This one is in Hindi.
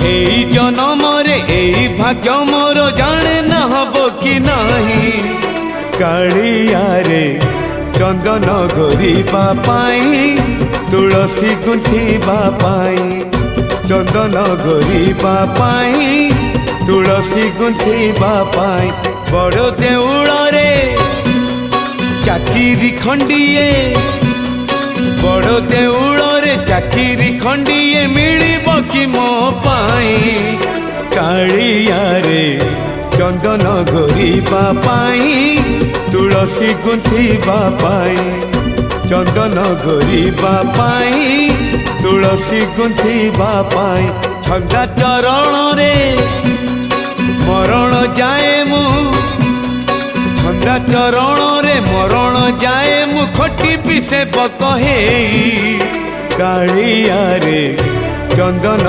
एई जन्म रे एई भाग्य मोर जाने न हबो कि नाही कालिया रे चंदन घोरिबा पाई तुलसी गुंथिबा पाई चंदन घोरिबा पाई तुलसी गुंथिबा पाई बड़ देउल रे चाकिरी खंडिए बड़ देउल रे चाकिरी खंडिए मिलिब कि मो पाई कालिया रे चंदन घोरिबा पाई तुलसी गुंथिबा पाई चंदन घोरिबा पाई तुलसी गुंथिबा पाई छंदा चरण रे मरण जाए मु छंदा चरण रे मरण जाए मु खटी पिसे बकहे कालिया रे चंदन